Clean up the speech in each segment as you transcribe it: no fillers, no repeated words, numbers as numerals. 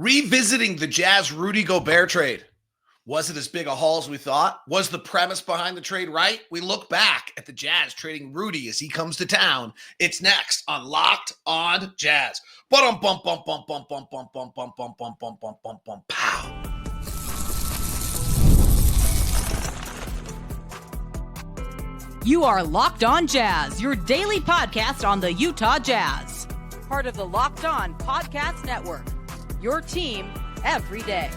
Revisiting the Jazz Rudy Gobert trade. Was it as big a haul as we thought? Was the premise behind the trade right? We look back at the Jazz trading Rudy as he comes to town. It's next on Locked on Jazz. Bum bum bum bum bum bum bum bum bum bum bum bum bum bum bum pow. You are Locked on Jazz, your daily podcast on the Utah Jazz. Part of the Locked on Podcast Network. Your team every day.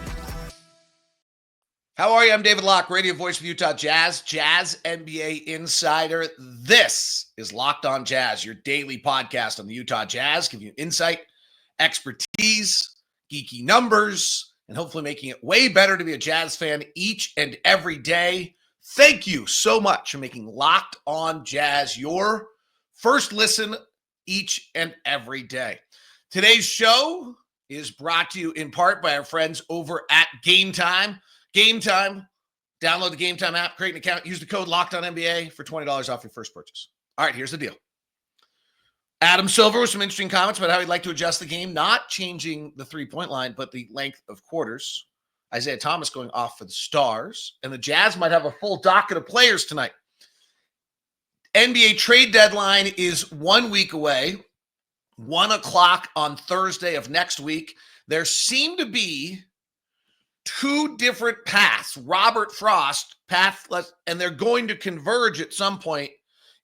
How are you? I'm David Locke, radio voice of the Utah Jazz, Jazz NBA insider. This is Locked on Jazz, your daily podcast on the Utah Jazz, giving you insight, expertise, geeky numbers, and hopefully making it way better to be a Jazz fan each and every day. Thank you so much for making Locked on Jazz your first listen each and every day. Today's show is brought to you in part by our friends over at Game Time. Game Time. Download the Game Time app, create an account, use the code LOCKEDONNBA for $20 off your first purchase. All right, here's the deal. Adam Silver with some interesting comments about how he'd like to adjust the game, not changing the three-point line, but the length of quarters. Isaiah Thomas going off for the Stars, and the Jazz might have a full docket of players tonight. NBA trade deadline is 1 week away, 1 o'clock on Thursday of next week. There seem to be two different paths. Robert Frost, pathless, and they're going to converge at some point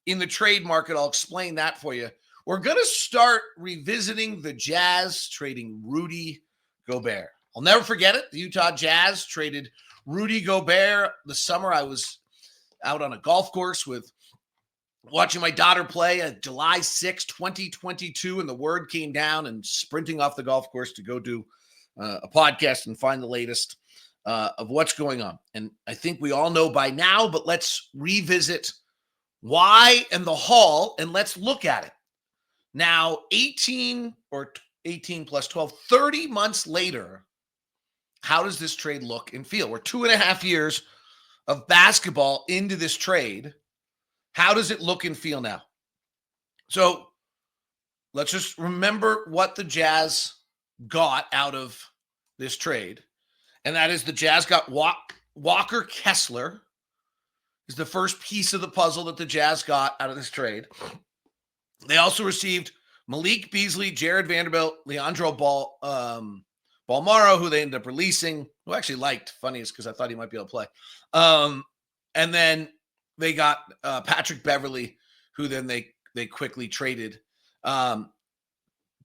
in the trade market. I'll explain that for you. We're going to start revisiting the Jazz trading Rudy Gobert. I'll never forget it. The Utah Jazz traded Rudy Gobert the summer I was out on a golf course watching my daughter play on July 6, 2022, and the word came down and sprinting off the golf course to go do a podcast and find the latest of what's going on. And I think we all know by now, but let's revisit why and the haul, and let's look at it. Now, 18 plus 12, 30 months later, how does this trade look and feel? We're 2.5 years of basketball into this trade. How does it look and feel now? So let's just remember what the Jazz got out of this trade. And that is the Jazz got Walker Kessler is the first piece of the puzzle that the Jazz got out of this trade. They also received Malik Beasley, Jared Vanderbilt, Leandro Balmaro, who they ended up releasing, who I actually liked. Funny is because I thought he might be able to play. And then they got Patrick Beverley, who then they quickly traded.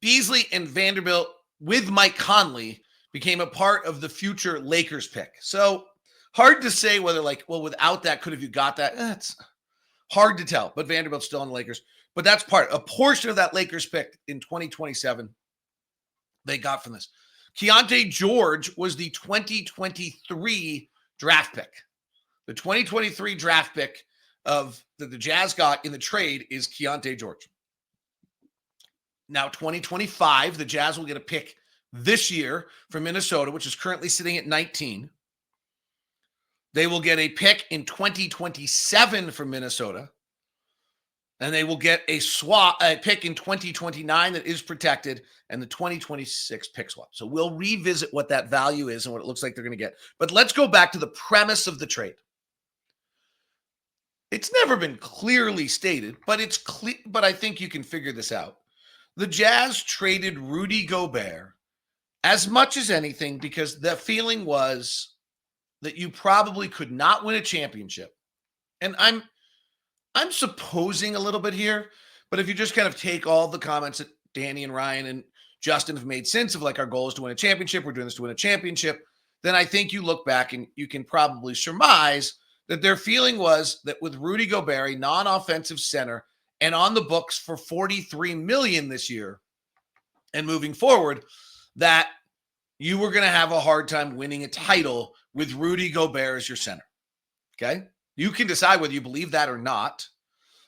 Beasley and Vanderbilt with Mike Conley became a part of the future Lakers pick. So hard to say whether without that, could have you got that? It's hard to tell, but Vanderbilt's still on the Lakers. But that's a portion of that Lakers pick in 2027 they got from this. Keyonte George was the 2023 draft pick. The 2023 draft pick that the Jazz got in the trade is Keyonte George. Now, 2025, the Jazz will get a pick this year from Minnesota, which is currently sitting at 19. They will get a pick in 2027 from Minnesota. And they will get a pick in 2029 that is protected, and the 2026 pick swap. So we'll revisit what that value is and what it looks like they're going to get. But let's go back to the premise of the trade. It's never been clearly stated, but it's clear. But I think you can figure this out. The Jazz traded Rudy Gobert as much as anything because the feeling was that you probably could not win a championship. And I'm supposing a little bit here, but if you just kind of take all the comments that Danny and Ryan and Justin have made sense of, our goal is to win a championship, we're doing this to win a championship, then I think you look back and you can probably surmise that their feeling was that with Rudy Gobert, a non-offensive center, and on the books for $43 million this year and moving forward, that you were going to have a hard time winning a title with Rudy Gobert as your center. Okay? You can decide whether you believe that or not,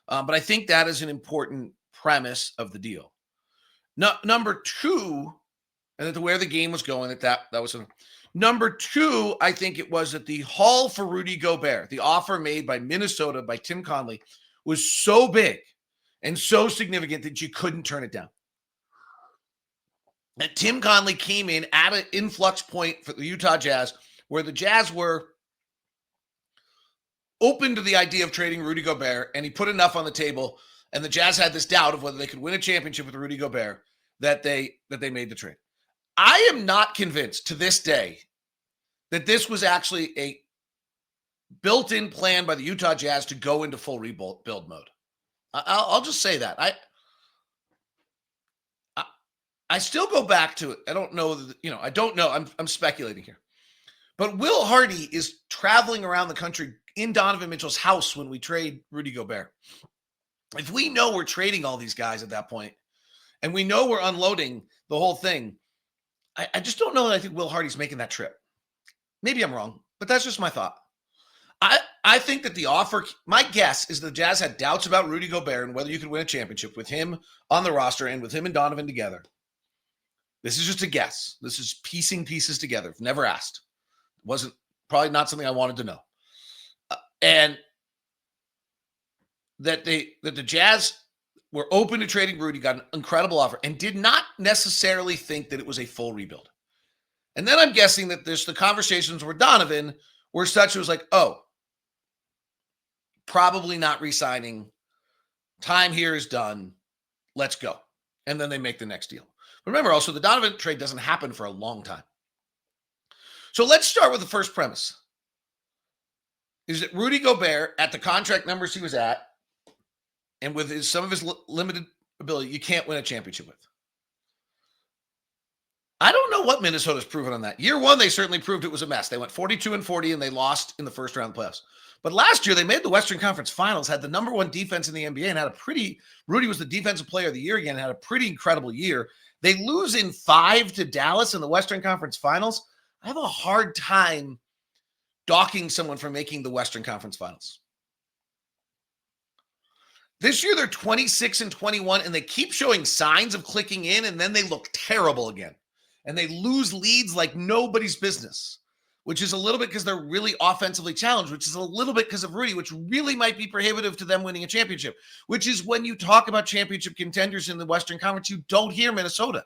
but I think that is an important premise of the deal. Number two, and that where the game was going, that was number two. I think it was that the haul for Rudy Gobert, the offer made by Minnesota by Tim Conley, was so big and so significant that you couldn't turn it down. that Tim Conley came in at an influx point for the Utah Jazz, where the Jazz were open to the idea of trading Rudy Gobert, and he put enough on the table, and the Jazz had this doubt of whether they could win a championship with Rudy Gobert, that they made the trade. I am not convinced to this day that this was actually a built-in plan by the Utah Jazz to go into full rebuild mode. I'll just say that. I still go back to it. I don't know. I don't know. I'm speculating here. But Will Hardy is traveling around the country in Donovan Mitchell's house when we trade Rudy Gobert. If we know we're trading all these guys at that point, and we know we're unloading the whole thing, I just don't know that I think Will Hardy's making that trip. Maybe I'm wrong, but that's just my thought. I think that the offer, my guess is the Jazz had doubts about Rudy Gobert and whether you could win a championship with him on the roster and with him and Donovan together. This is just a guess. This is piecing pieces together. Never asked. Wasn't probably not something I wanted to know. And that the Jazz were open to trading Rudy, got an incredible offer, and did not necessarily think that it was a full rebuild. And then I'm guessing that there's the conversations with Donovan where such was like, oh, probably not re-signing. Time here is done. Let's go. And then they make the next deal. But remember also, the Donovan trade doesn't happen for a long time. So let's start with the first premise. Is that Rudy Gobert, at the contract numbers he was at, and with some of his limited ability, you can't win a championship with. I don't know what Minnesota's proven on that. Year one, they certainly proved it was a mess. They went 42-40, and they lost in the first round of the playoffs. But last year, they made the Western Conference Finals, had the number one defense in the NBA, and Rudy was the defensive player of the year again, had a pretty incredible year. They lose in 5 to Dallas in the Western Conference Finals. I have a hard time docking someone from making the Western Conference Finals. This year, they're 26-21, and they keep showing signs of clicking in, and then they look terrible again. And they lose leads like nobody's business, which is a little bit because they're really offensively challenged, which is a little bit because of Rudy, which really might be prohibitive to them winning a championship, which is when you talk about championship contenders in the Western Conference, you don't hear Minnesota,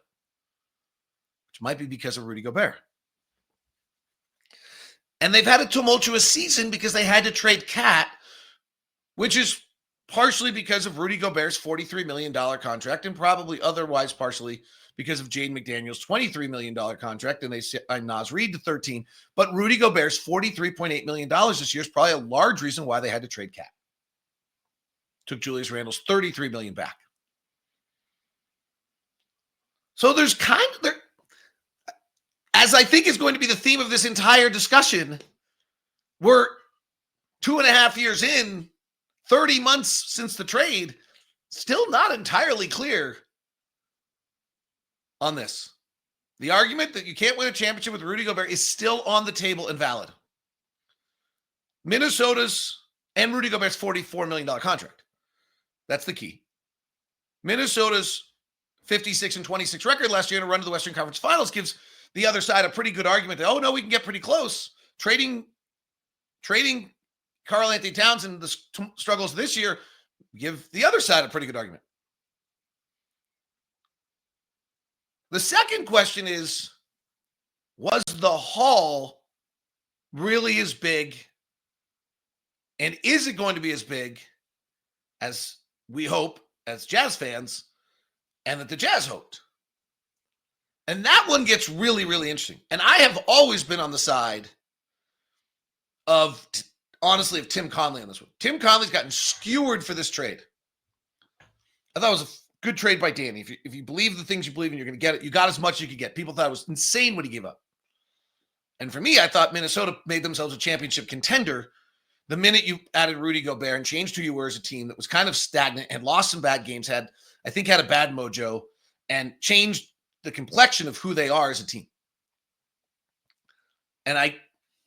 which might be because of Rudy Gobert. And they've had a tumultuous season because they had to trade Cat, which is partially because of Rudy Gobert's $43 million contract and probably otherwise partially because of Jaden McDaniel's $23 million contract, and they signed Naz Reid to 13. But Rudy Gobert's $43.8 million this year is probably a large reason why they had to trade Cat. Took Julius Randle's $33 million back. So there's kind of there, as I think is going to be the theme of this entire discussion, we're 2.5 years in, 30 months since the trade, still not entirely clear on this. The argument that you can't win a championship with Rudy Gobert is still on the table and valid. Minnesota's and Rudy Gobert's $44 million contract. That's the key. Minnesota's 56-26 record last year in a run to the Western Conference Finals gives the other side a pretty good argument that, oh, no, we can get pretty close. Trading Karl Anthony Towns and the struggles this year give the other side a pretty good argument. The second question is, was the haul really as big? And is it going to be as big as we hope as Jazz fans and that the Jazz hoped? And that one gets really, really interesting. And I have always been on the side of, honestly, of Tim Conley on this one. Tim Conley's gotten skewered for this trade. I thought it was a good trade by Danny. If you believe the things you believe in, you're going to get it. You got as much as you could get. People thought it was insane what he gave up. And for me, I thought Minnesota made themselves a championship contender the minute you added Rudy Gobert and changed who you were as a team that was kind of stagnant, had lost some bad games, had a bad mojo, and changed the complexion of who they are as a team. And I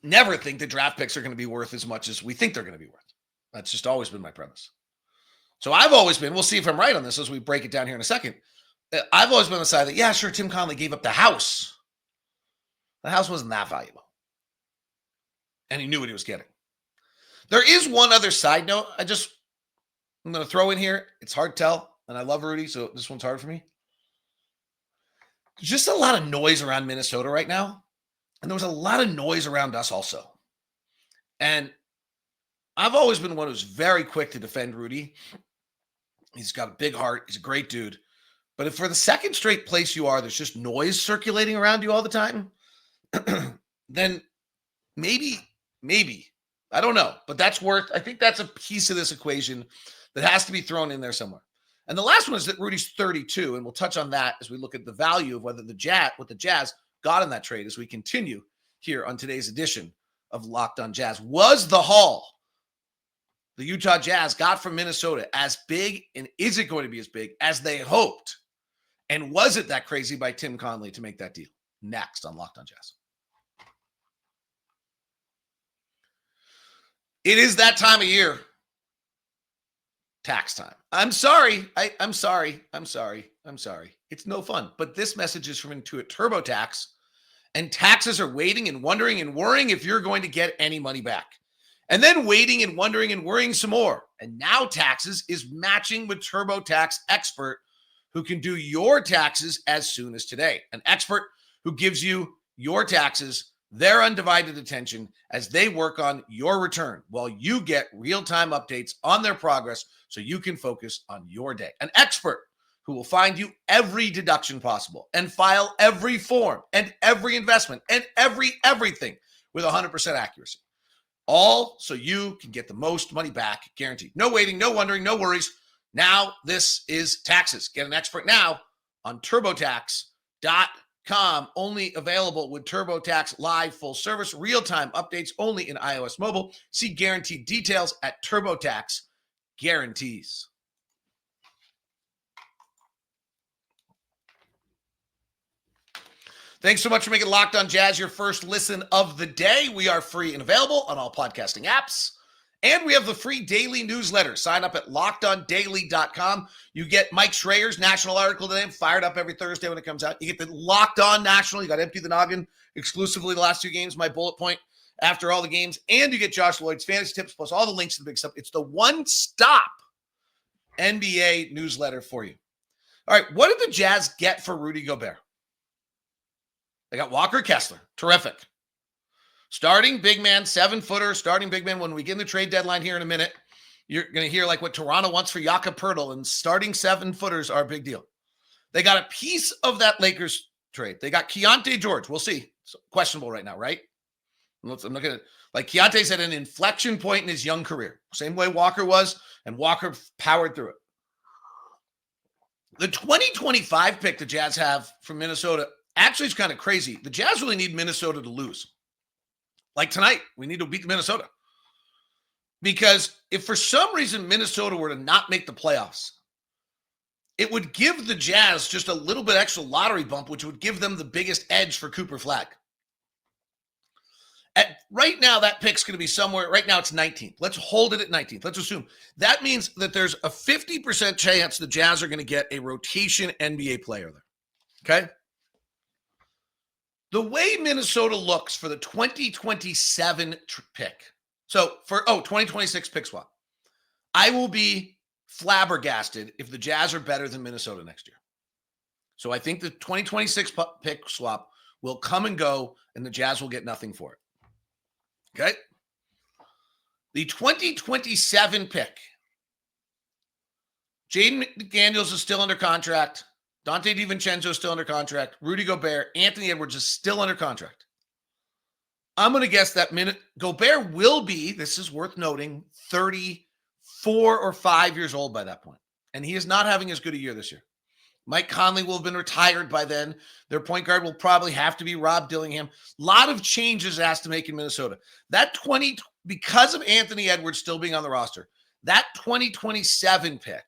never think the draft picks are going to be worth as much as we think they're going to be worth. That's just always been my premise. So I've always been, we'll see if I'm right on this as we break it down here in a second. I've always been on the side that, yeah, sure, Tim Conley gave up the house. The house wasn't that valuable. And he knew what he was getting. There is one other side note I'm going to throw in here. It's hard to tell, and I love Rudy, so this one's hard for me. There's just a lot of noise around Minnesota right now. And there was a lot of noise around us also. And I've always been one who's very quick to defend Rudy. He's got a big heart. He's a great dude. But if for the second straight place you are, there's just noise circulating around you all the time, then maybe, I don't know. But I think that's a piece of this equation that has to be thrown in there somewhere. And the last one is that Rudy's 32, and we'll touch on that as we look at the value of what the Jazz got in that trade as we continue here on today's edition of Locked on Jazz. Was the haul the Utah Jazz got from Minnesota as big, and is it going to be as big as they hoped? And was it that crazy by Tim Connelly to make that deal? Next on Locked on Jazz. It is that time of year. Tax time. I'm sorry. I'm sorry. It's no fun. But this message is from Intuit TurboTax. And taxes are waiting and wondering and worrying if you're going to get any money back. And then waiting and wondering and worrying some more. And now Taxes is matching with TurboTax expert who can do your taxes as soon as today. An expert who gives you your taxes their undivided attention as they work on your return while you get real-time updates on their progress so you can focus on your day. An expert who will find you every deduction possible and file every form and every investment and everything with 100% accuracy. All so you can get the most money back guaranteed. No waiting, no wondering, no worries. Now this is Taxes. Get an expert now on TurboTax.com. Only available with TurboTax Live full service, real-time updates only in iOS mobile. See guaranteed details at TurboTax Guarantees. Thanks so much for making Locked on Jazz your first listen of the day. We are free and available on all podcasting apps. And we have the free daily newsletter. Sign up at LockedOnDaily.com. You get Mike Schreier's national article today. I'm fired up every Thursday when it comes out. You get the Locked On National. You got Empty the Noggin exclusively the last 2 games, my bullet point after all the games. And you get Josh Lloyd's fantasy tips plus all the links to the big stuff. It's the one-stop NBA newsletter for you. All right, what did the Jazz get for Rudy Gobert? They got Walker Kessler. Terrific. Starting big man, 7-footer, starting big man. When we get in the trade deadline here in a minute, you're going to hear like what Toronto wants for Jakob Poeltl, and starting 7-footers are a big deal. They got a piece of that Lakers trade. They got Keyonte George. We'll see. It's questionable right now, right? I'm looking at like Keyonte's at an inflection point in his young career. Same way Walker was, and Walker powered through it. The 2025 pick the Jazz have from Minnesota actually is kind of crazy. The Jazz really need Minnesota to lose. Like tonight, we need to beat Minnesota. Because if for some reason Minnesota were to not make the playoffs, it would give the Jazz just a little bit extra lottery bump, which would give them the biggest edge for Cooper Flagg. Right now, that pick's going to be somewhere. Right now, it's 19th. Let's hold it at 19th. Let's assume. That means that there's a 50% chance the Jazz are going to get a rotation NBA player there. Okay? The way Minnesota looks for the 2027 pick. So for 2026 pick swap. I will be flabbergasted if the Jazz are better than Minnesota next year. So I think the 2026 pick swap will come and go, and the Jazz will get nothing for it. Okay? The 2027 pick. Jaden McDaniels is still under contract. Dante DiVincenzo is still under contract. Rudy Gobert, Anthony Edwards is still under contract. I'm going to guess that Gobert will be, this is worth noting, 34 or 5 years old by that point. And he is not having as good a year this year. Mike Conley will have been retired by then. Their point guard will probably have to be Rob Dillingham. A lot of changes it has to make in Minnesota. Because of Anthony Edwards still being on the roster, that 2027 pick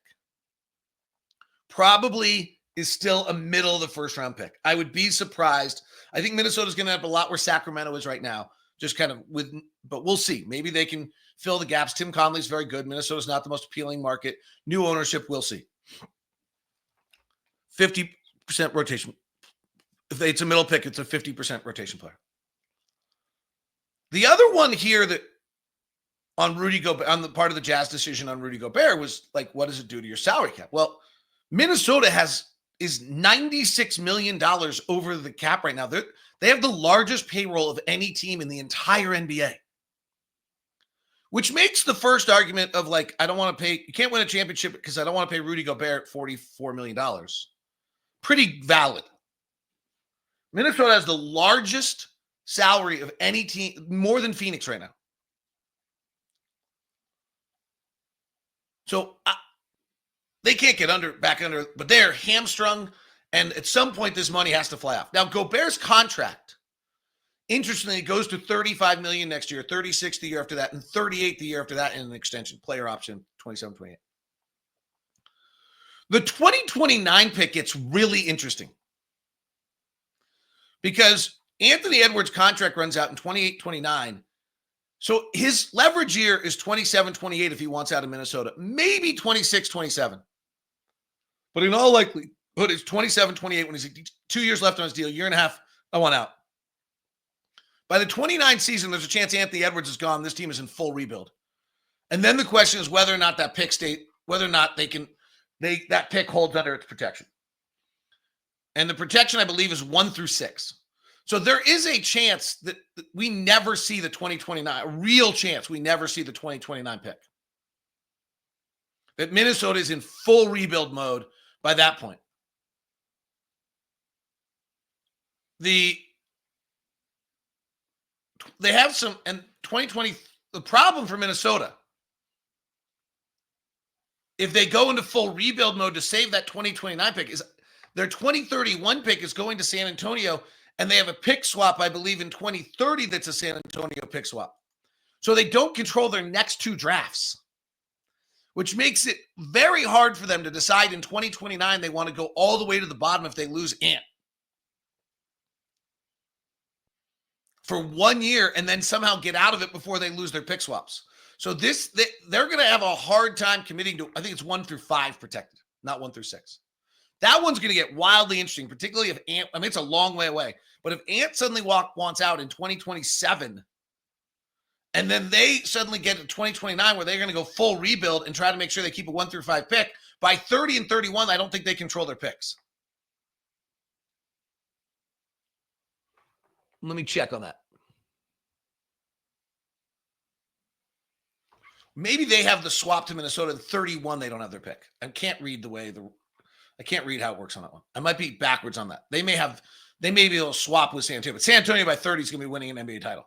probably is still a middle of the first round pick. I would be surprised. I think Minnesota's going to have a lot where Sacramento is right now, just kind of but we'll see. Maybe they can fill the gaps. Tim Conley's very good. Minnesota's not the most appealing market. New ownership, we'll see. 50% rotation. If it's a middle pick, it's a 50% rotation player. The other one here that on Rudy Gobert, on the part of the Jazz decision on Rudy Gobert was like, what does it do to your salary cap? Well, Minnesota has is $96 million over the cap right now. They have the largest payroll of any team in the entire NBA. Which makes the first argument of like, I don't want to pay, you can't win a championship because I don't want to pay Rudy Gobert $44 million. Pretty valid. Minnesota has the largest salary of any team, more than Phoenix right now. So they can't get back under, but they're hamstrung. And at some point, this money has to fly off. Now, Gobert's contract, interestingly, it goes to $35 million next year, $36 the year after that, and $38 the year after that in an extension, player option, 27-28. The 2029 pick gets really interesting because Anthony Edwards' contract runs out in 28-29. So his leverage year is 27-28 if he wants out of Minnesota, maybe 26-27. But in all likelihood, it's 27-28 when he's 2 years left on his deal, year and a half, I want out. By the 29 season, there's a chance Anthony Edwards is gone. This team is in full rebuild. And then the question is whether or not that pick whether or not that pick holds under its protection. And the protection, I believe, is 1 through 6. So there is a chance that we never see the 2029, a real chance we never see the 2029 pick. That Minnesota is in full rebuild mode by that point. They have some, and 2020, the problem for Minnesota, if they go into full rebuild mode to save that 2029 pick, is their 2031 pick is going to San Antonio, and they have a pick swap, I believe, in 2030 that's a San Antonio pick swap. So they don't control their next 2 drafts, which makes it very hard for them to decide in 2029 they want to go all the way to the bottom if they lose Ant for 1 year and then somehow get out of it before they lose their pick swaps. So they're going to have a hard time committing to, I think it's 1 through 5 protected, not 1 through 6. That one's going to get wildly interesting, particularly if Ant, I mean, it's a long way away, but if Ant suddenly wants out in 2027, and then they suddenly get to 2029 where they're going to go full rebuild and try to make sure they keep a 1 through 5 pick, by 30 and 31, I don't think they control their picks. Let me check on that. Maybe they have the swap to Minnesota. 31, they don't have their pick. I can't read how it works on that one. I might be backwards on that. They may be able to swap with San Antonio, but San Antonio by 30 is going to be winning an NBA title.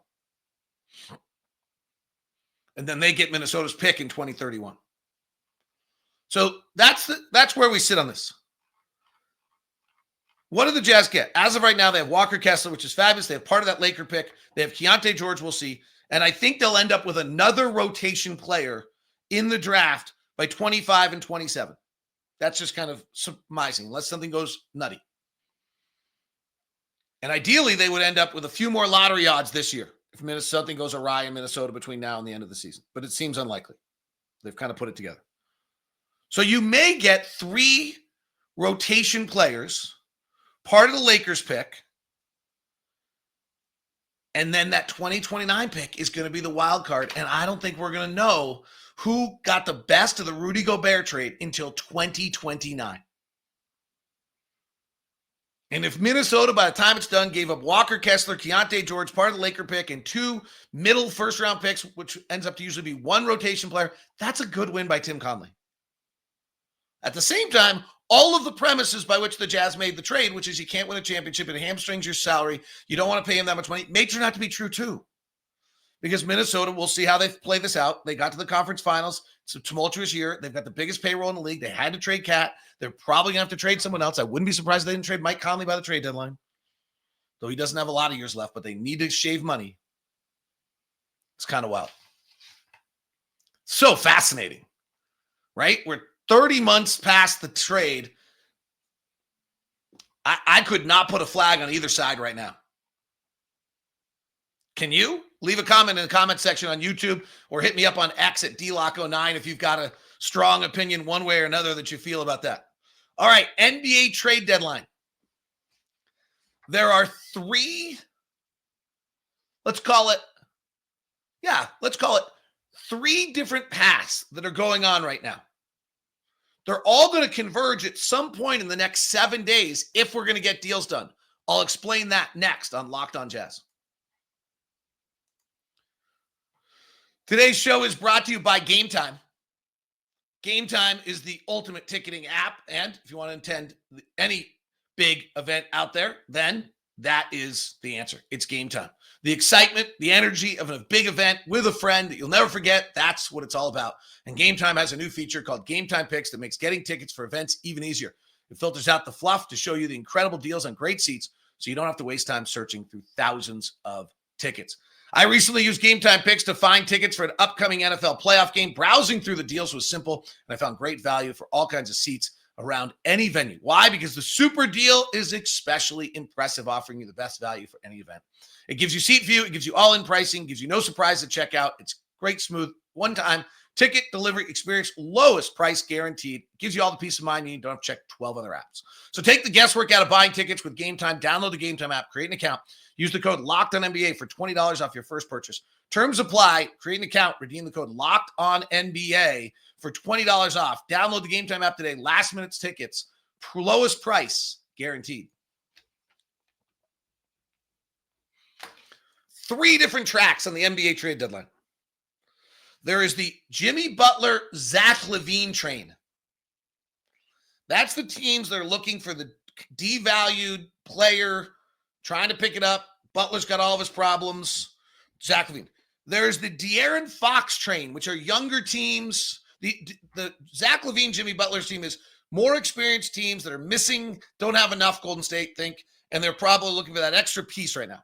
And then they get Minnesota's pick in 2031. So that's where we sit on this. What do the Jazz get? As of right now, they have Walker Kessler, which is fabulous. They have part of that Laker pick. They have Keyonte George, we'll see. And I think they'll end up with another rotation player in the draft by 25 and 27. That's just kind of surmising, unless something goes nutty. And ideally, they would end up with a few more lottery odds this year if something goes awry in Minnesota between now and the end of the season. But it seems unlikely. They've kind of put it together. So you may get 3 rotation players, part of the Lakers pick, and then that 2029 pick is going to be the wild card. And I don't think we're going to know who got the best of the Rudy Gobert trade until 2029. And if Minnesota, by the time it's done, gave up Walker Kessler, Keyonte George, part of the Laker pick, and 2 middle first-round picks, which ends up to usually be 1 rotation player, that's a good win by Tim Conley. At the same time, all of the premises by which the Jazz made the trade, which is you can't win a championship, it hamstrings your salary, you don't want to pay him that much money, may turn out to be true too. Because Minnesota, we'll see how they play this out. They got to the conference finals. It's a tumultuous year. They've got the biggest payroll in the league. They had to trade Cat. They're probably going to have to trade someone else. I wouldn't be surprised if they didn't trade Mike Conley by the trade deadline. Though he doesn't have a lot of years left, but they need to shave money. It's kind of wild. So fascinating, right? We're 30 months past the trade. I could not put a flag on either side right now. Can you? Leave a comment in the comment section on YouTube or hit me up on X at DLock09 if you've got a strong opinion one way or another that you feel about that. All right, NBA trade deadline. There are 3, let's call it 3 different paths that are going on right now. They're all going to converge at some point in the next 7 days if we're going to get deals done. I'll explain that next on Locked On Jazz. Today's show is brought to you by Game Time. Game Time is the ultimate ticketing app, and if you want to attend any big event out there, then that is the answer. It's Game Time. The excitement, the energy of a big event with a friend that you'll never forget, that's what it's all about. And Game Time has a new feature called Game Time Picks that makes getting tickets for events even easier. It filters out the fluff to show you the incredible deals on great seats so you don't have to waste time searching through thousands of tickets. I recently used Game Time Picks to find tickets for an upcoming NFL playoff game. Browsing through the deals was simple, and I found great value for all kinds of seats around any venue. Why? Because the super deal is especially impressive, offering you the best value for any event. It gives you seat view, it gives you all-in pricing, gives you no surprise at checkout. It's great, smooth, one-time ticket delivery experience, lowest price guaranteed. It gives you all the peace of mind you need. Don't have to check 12 other apps. So take the guesswork out of buying tickets with Game Time. Download the Game Time app, create an account. Use the code LOCKEDONNBA for $20 off your first purchase. Terms apply. Create an account. Redeem the code LOCKEDONNBA for $20 off. Download the Game Time app today. Last minute tickets. Lowest price guaranteed. 3 different tracks on the NBA trade deadline. There is the Jimmy Butler, Zach LaVine train. That's the teams that are looking for the devalued player, trying to pick it up. Butler's got all of his problems. Zach LaVine. There's the De'Aaron Fox train, which are younger teams. The Zach LaVine, Jimmy Butler's team is more experienced teams that are missing, don't have enough, Golden State think, and they're probably looking for that extra piece right now.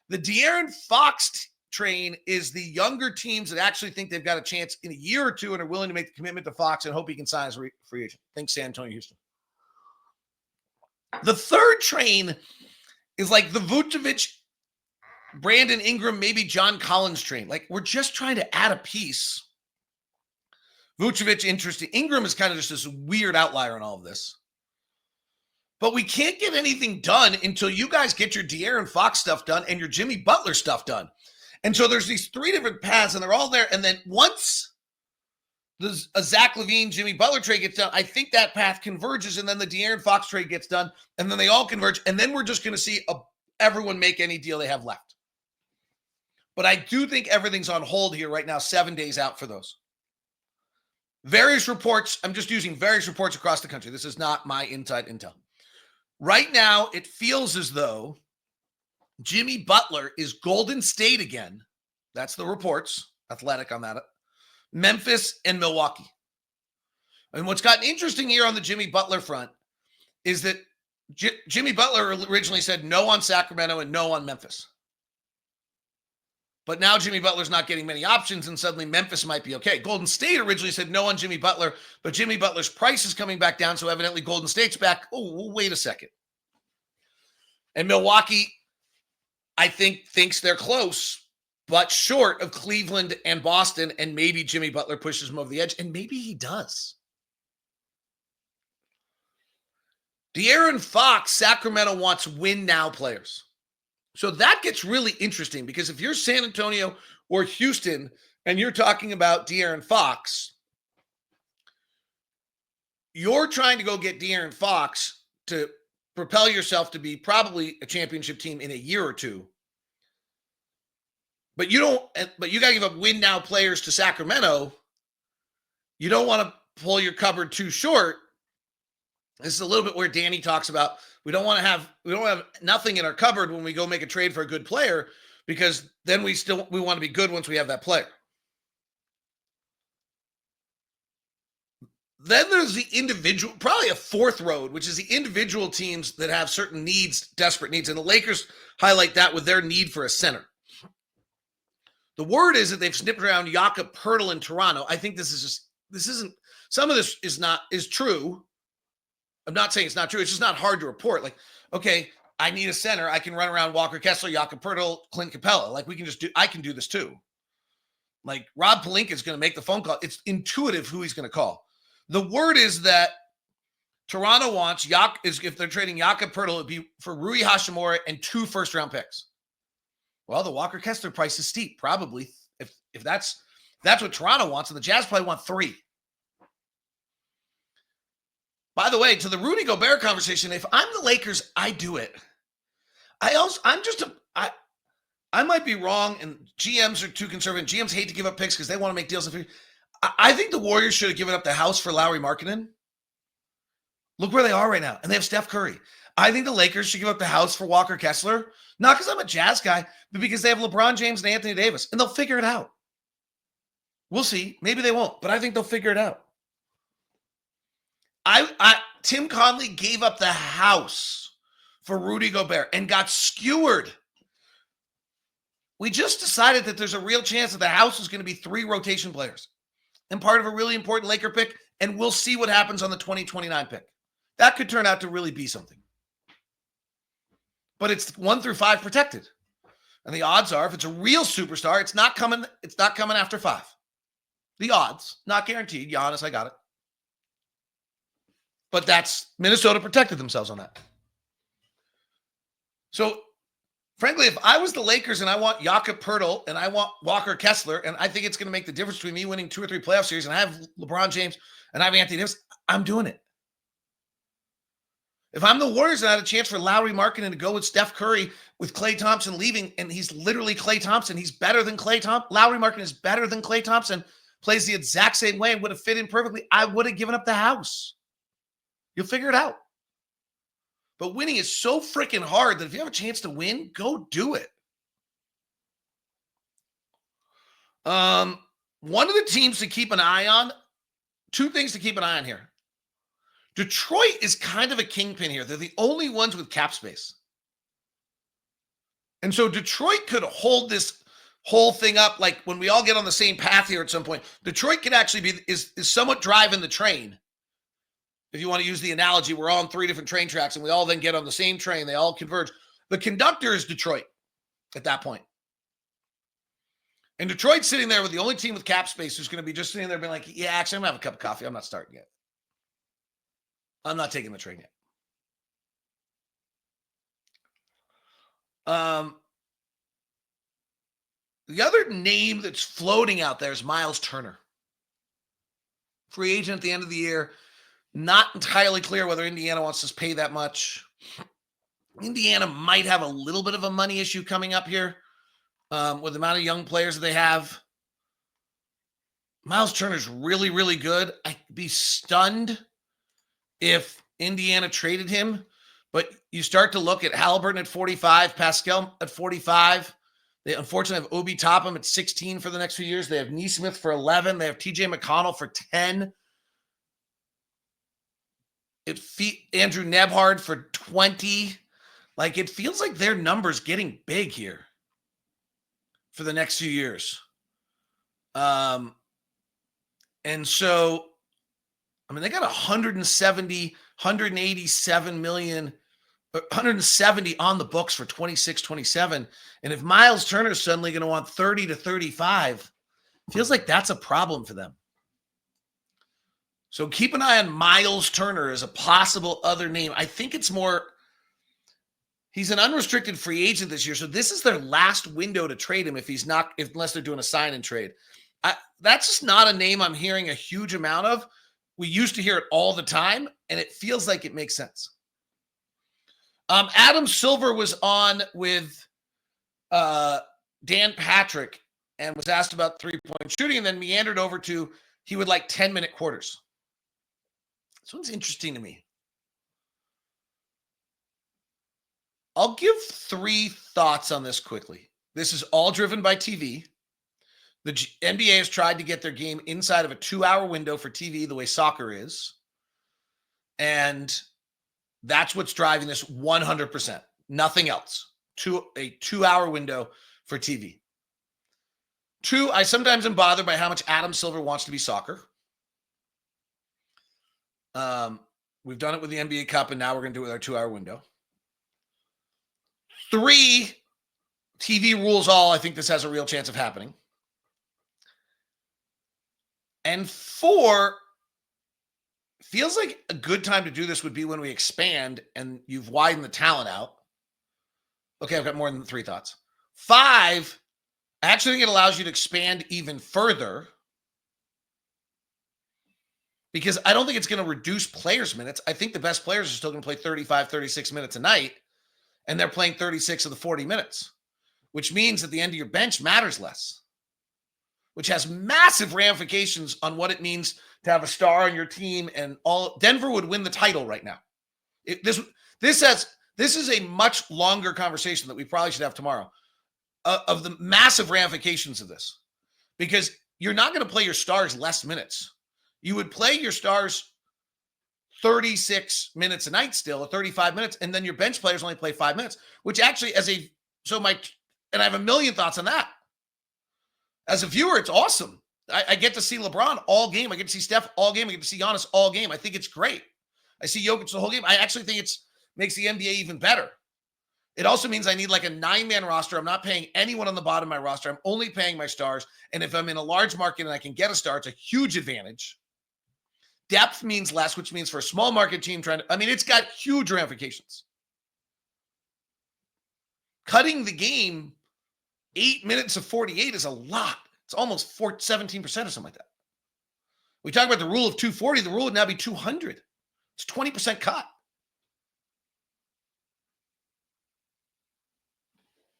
The De'Aaron Fox train is the younger teams that actually think they've got a chance in a year or two and are willing to make the commitment to Fox and hope he can sign as a free agent. Think San Antonio, Houston. The third train is like the Vucevic, Brandon Ingram, maybe John Collins train. Like, we're just trying to add a piece. Vucevic, interesting. Ingram is kind of just this weird outlier in all of this. But we can't get anything done until you guys get your De'Aaron Fox stuff done and your Jimmy Butler stuff done. And so there's these 3 different paths, and they're all there. And then once a Zach LaVine, Jimmy Butler trade gets done, I think that path converges, and then the De'Aaron Fox trade gets done, and then they all converge, and then we're just going to see everyone make any deal they have left. But I do think everything's on hold here right now, 7 days out for those. Various reports, I'm just using various reports across the country. This is not my inside intel. Right now, it feels as though Jimmy Butler is Golden State again. That's the reports, Athletic on that. Memphis and Milwaukee. And what's gotten interesting here on the Jimmy Butler front is that Jimmy Butler originally said no on Sacramento and no on Memphis. But now Jimmy Butler's not getting many options, and suddenly Memphis might be okay. Golden State originally said no on Jimmy Butler, but Jimmy Butler's price is coming back down, so evidently Golden State's back. Oh, wait a second. And Milwaukee, I think, thinks they're close, but short of Cleveland and Boston, and maybe Jimmy Butler pushes him over the edge, and maybe he does. De'Aaron Fox, Sacramento wants win-now players. So that gets really interesting, because if you're San Antonio or Houston and you're talking about De'Aaron Fox, you're trying to go get De'Aaron Fox to propel yourself to be probably a championship team in a year or two. But you got to give up win now players to Sacramento. You don't want to pull your cupboard too short. This is a little bit where Danny talks about we don't have nothing in our cupboard when we go make a trade for a good player, because then we want to be good once we have that player. Then there's the individual, probably a fourth road, which is the individual teams that have certain needs, desperate needs. And the Lakers highlight that with their need for a center. The word is that they've snipped around Jakob Poeltl in Toronto. I think some of this is true. I'm not saying it's not true. It's just not hard to report. Like, okay, I need a center. I can run around Walker Kessler, Jakob Poeltl, Clint Capella. Like, I can do this too. Like, Rob Pelinka is going to make the phone call. It's intuitive who he's going to call. The word is that Toronto wants if they're trading Jakob Poeltl, it would be for Rui Hachimura and 2 first-round picks. Well, the Walker Kessler price is steep, probably. If that's what Toronto wants, and the Jazz probably want 3. By the way, to the Rudy Gobert conversation, if I'm the Lakers, I do it. I might be wrong, and GMs are too conservative. GMs hate to give up picks because they want to make deals. I think the Warriors should have given up the house for Lauri Markkanen. Look where they are right now, and they have Steph Curry. I think the Lakers should give up the house for Walker Kessler, not because I'm a Jazz guy, but because they have LeBron James and Anthony Davis, and they'll figure it out. We'll see. Maybe they won't, but I think they'll figure it out. Tim Conley gave up the house for Rudy Gobert and got skewered. We just decided that there's a real chance that the house is going to be 3 rotation players and part of a really important Laker pick, and we'll see what happens on the 2029 pick. That could turn out to really be something. But it's 1 through 5 protected. And the odds are, if it's a real superstar, it's not coming after 5. The odds, not guaranteed. Giannis, I got it. But that's Minnesota protected themselves on that. So, frankly, if I was the Lakers and I want Jakob Poeltl and I want Walker Kessler, and I think it's going to make the difference between me winning 2 or 3 playoff series and I have LeBron James and I have Anthony Davis, I'm doing it. If I'm the Warriors and I had a chance for Lauri Markkanen to go with Steph Curry with Klay Thompson leaving, and he's literally Klay Thompson, he's better than Klay Thompson. Lauri Markkanen is better than Klay Thompson, plays the exact same way and would have fit in perfectly. I would have given up the house. You'll figure it out. But winning is so freaking hard that if you have a chance to win, go do it. One of the teams to keep an eye on, 2 things to keep an eye on here. Detroit is kind of a kingpin here. They're the only ones with cap space. And so Detroit could hold this whole thing up, like when we all get on the same path here at some point. Detroit could actually is somewhat driving the train. If you want to use the analogy, we're all on 3 different train tracks and we all then get on the same train. They all converge. The conductor is Detroit at that point. And Detroit's sitting there with the only team with cap space who's going to be just sitting there being like, yeah, actually, I'm going to have a cup of coffee. I'm not starting yet. I'm not taking the train yet. The other name that's floating out there is Miles Turner. Free agent at the end of the year. Not entirely clear whether Indiana wants to pay that much. Indiana might have a little bit of a money issue coming up here with the amount of young players that they have. Miles Turner's really, really good. I'd be stunned if Indiana traded him. But you start to look at Halliburton at 45, Pascal at 45. They unfortunately have Obi Toppin at 16 for the next few years. They have Nesmith for 11. They have TJ McConnell for 10. Andrew Nebhard for 20. Like, it feels like their number's getting big here for the next few years. And so, I mean, they got 187 million, 170 on the books for 26, 27. And if Miles Turner is suddenly going to want 30 to 35, feels like that's a problem for them. So keep an eye on Miles Turner as a possible other name. I think it's more, he's an unrestricted free agent this year. So this is their last window to trade him unless they're doing a sign and trade. That's just not a name I'm hearing a huge amount of. We used to hear it all the time, and it feels like it makes sense. Adam Silver was on with Dan Patrick and was asked about 3-point shooting and then meandered over to he would like 10-minute quarters. This one's interesting to me. I'll give 3 thoughts on this quickly. This is all driven by TV. The NBA has tried to get their game inside of a 2-hour window for TV the way soccer is. And that's what's driving this 100%. Nothing else. A 2-hour window for TV. 2, I sometimes am bothered by how much Adam Silver wants to be soccer. We've done it with the NBA Cup, and now we're going to do it with our 2-hour window. 3, TV rules all. I think this has a real chance of happening. And 4, feels like a good time to do this would be when we expand and you've widened the talent out. Okay, I've got more than 3 thoughts. 5, I actually think it allows you to expand even further. because I don't think it's going to reduce players' minutes. I think the best players are still going to play 35, 36 minutes a night, and they're playing 36 of the 40 minutes, which means that the end of your bench matters less, which has massive ramifications on what it means to have a star on your team. And all Denver would win the title right now. This is a much longer conversation that we probably should have tomorrow of the massive ramifications of this, because you're not going to play your stars less minutes. You would play your stars 36 minutes a night still, or 35 minutes, and then your bench players only play 5 minutes, which actually and I have a million thoughts on that. As a viewer, it's awesome. I get to see LeBron all game. I get to see Steph all game. I get to see Giannis all game. I think it's great. I see Jokic the whole game. I actually think it makes the NBA even better. It also means I need like a 9-man roster. I'm not paying anyone on the bottom of my roster. I'm only paying my stars. And if I'm in a large market and I can get a star, it's a huge advantage. Depth means less, which means for a small market team it's got huge ramifications. Cutting the game 8 minutes of 48 is a lot. It's almost 17% or something like that. We talk about the rule of 240. The rule would now be 200. It's 20% cut.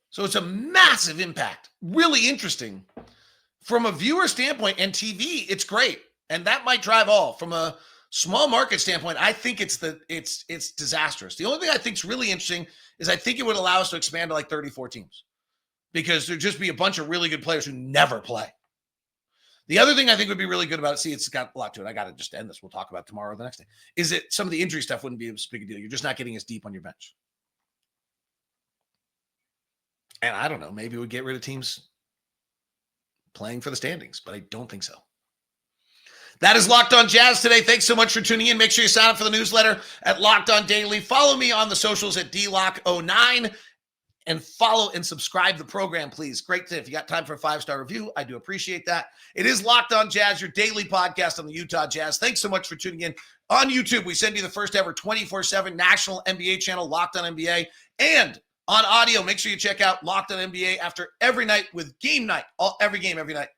So it's a massive impact. Really interesting. From a viewer standpoint and TV, it's great. And that might drive all. From a small market standpoint, I think it's disastrous. The only thing I think is really interesting is I think it would allow us to expand to like 34 teams, because there'd just be a bunch of really good players who never play. The other thing I think would be really good about it, it's got a lot to it. I got to just end this. We'll talk about it tomorrow or the next day, is that some of the injury stuff wouldn't be as big a deal. You're just not getting as deep on your bench. And I don't know, maybe we'd get rid of teams playing for the standings, but I don't think so. That is Locked On Jazz today. Thanks so much for tuning in. Make sure you sign up for the newsletter at Locked On Daily. Follow me on the socials at DLock09 and follow and subscribe to the program, please. Great. If you got time for a 5-star review, I do appreciate that. It is Locked On Jazz, your daily podcast on the Utah Jazz. Thanks so much for tuning in. On YouTube, we send you the first ever 24/7 national NBA channel, Locked On NBA. And on audio, make sure you check out Locked On NBA after every night with Game Night, every game, every night.